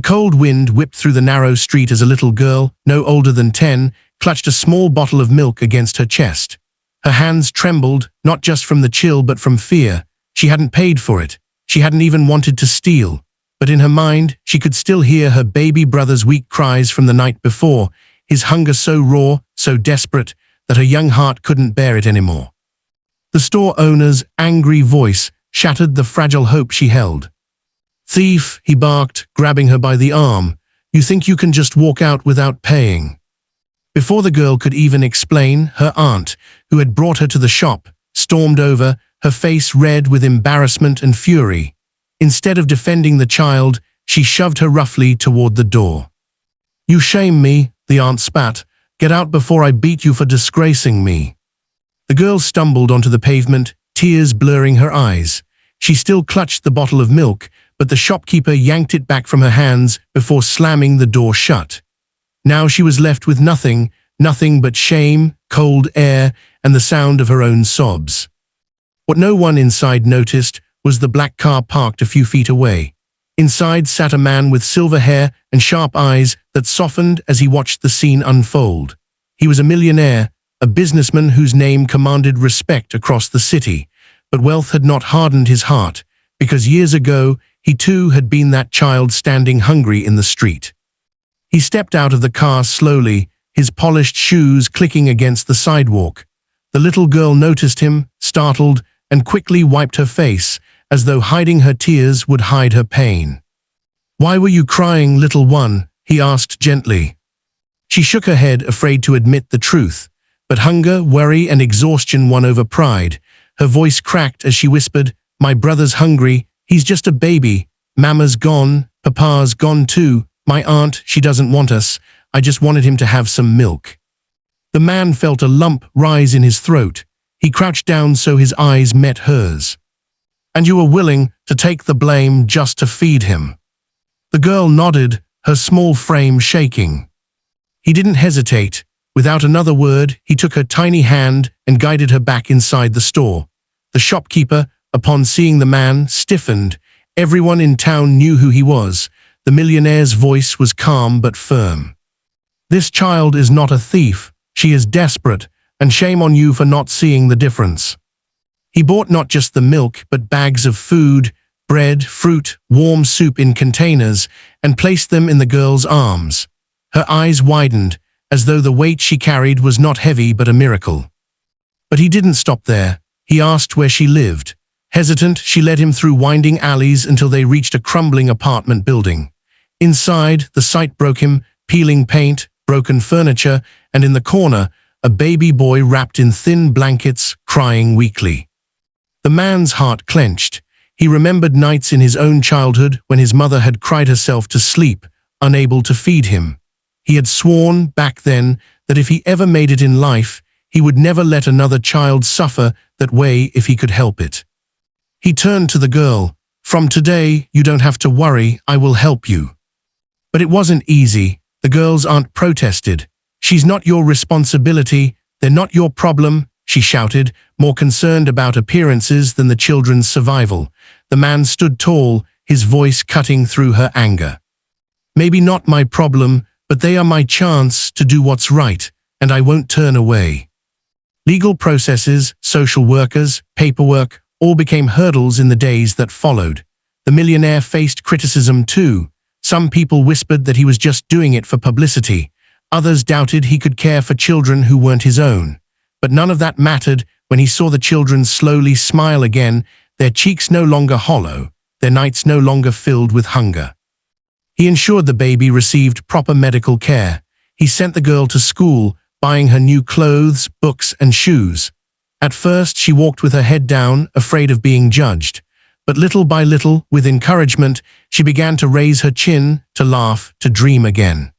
cold wind whipped through the narrow street as a little girl, no older than 10, clutched a small bottle of milk against her chest. Her hands trembled, not just from the chill but from fear. She hadn't paid for it. She hadn't even wanted to steal. But in her mind, she could still hear her baby brother's weak cries from the night before, his hunger so raw, so desperate, that her young heart couldn't bear it anymore. The store owner's angry voice shattered the fragile hope she held. "Thief," he barked, grabbing her by the arm. "You think you can just walk out without paying?" Before the girl could even explain, her aunt, who had brought her to the shop, stormed over, her face red with embarrassment and fury. Instead of defending the child, she shoved her roughly toward the door. "You shame me," the aunt spat. "Get out before I beat you for disgracing me." The girl stumbled onto the pavement, tears blurring her eyes. She still clutched the bottle of milk, but the shopkeeper yanked it back from her hands before slamming the door shut. Now she was left with nothing but shame, cold air, and the sound of her own sobs. What no one inside noticed was the black car parked a few feet away. Inside sat a man with silver hair and sharp eyes that softened as he watched the scene unfold. He was a millionaire, a businessman whose name commanded respect across the city, but wealth had not hardened his heart, because years ago he too had been that child standing hungry in the street. He stepped out of the car slowly, his polished shoes clicking against the sidewalk. The little girl noticed him, startled, and quickly wiped her face, as though hiding her tears would hide her pain. "Why were you crying, little one?" he asked gently. She shook her head, afraid to admit the truth, but hunger, worry, and exhaustion won over pride. Her voice cracked as she whispered, "My brother's hungry. He's just a baby. Mama's gone. Papa's gone too. My aunt, she doesn't want us. I just wanted him to have some milk." The man felt a lump rise in his throat. He crouched down so his eyes met hers. "And you were willing to take the blame just to feed him?" The girl nodded, her small frame shaking. He didn't hesitate. Without another word, he took her tiny hand and guided her back inside the store. The shopkeeper, upon seeing the man, stiffened. Everyone in town knew who he was. The millionaire's voice was calm but firm. "This child is not a thief. She is desperate, and shame on you for not seeing the difference." He bought not just the milk, but bags of food, bread, fruit, warm soup in containers, and placed them in the girl's arms. Her eyes widened, as though the weight she carried was not heavy but a miracle. But he didn't stop there. He asked where she lived. Hesitant, she led him through winding alleys until they reached a crumbling apartment building. Inside, the sight broke him, peeling paint, broken furniture, and in the corner, a baby boy wrapped in thin blankets, crying weakly. The man's heart clenched. He remembered nights in his own childhood when his mother had cried herself to sleep, unable to feed him. He had sworn, back then, that if he ever made it in life, he would never let another child suffer that way if he could help it. He turned to the girl. "From today, you don't have to worry, I will help you." But it wasn't easy. The girl's aunt protested. "She's not your responsibility, they're not your problem," she shouted, more concerned about appearances than the children's survival. The man stood tall, his voice cutting through her anger. "Maybe not my problem, but they are my chance to do what's right, and I won't turn away." Legal processes, social workers, paperwork, all became hurdles in the days that followed. The millionaire faced criticism too. Some people whispered that he was just doing it for publicity. Others doubted he could care for children who weren't his own. But none of that mattered when he saw the children slowly smile again, their cheeks no longer hollow, their nights no longer filled with hunger. He ensured the baby received proper medical care. He sent the girl to school, buying her new clothes, books, and shoes. At first, she walked with her head down, afraid of being judged. But little by little, with encouragement, she began to raise her chin, to laugh, to dream again.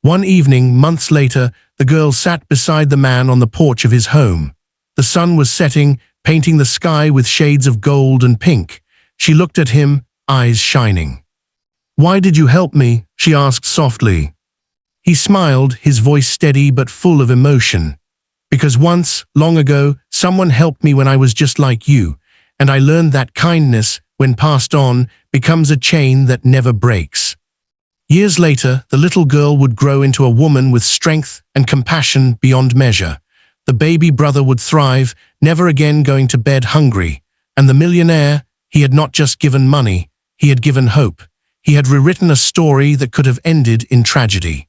One evening, months later, the girl sat beside the man on the porch of his home. The sun was setting, painting the sky with shades of gold and pink. She looked at him, eyes shining. "Why did you help me?" she asked softly. He smiled, his voice steady but full of emotion. "Because once, long ago, someone helped me when I was just like you, and I learned that kindness, when passed on, becomes a chain that never breaks." Years later, the little girl would grow into a woman with strength and compassion beyond measure. The baby brother would thrive, never again going to bed hungry. And the millionaire, he had not just given money, he had given hope. He had rewritten a story that could have ended in tragedy.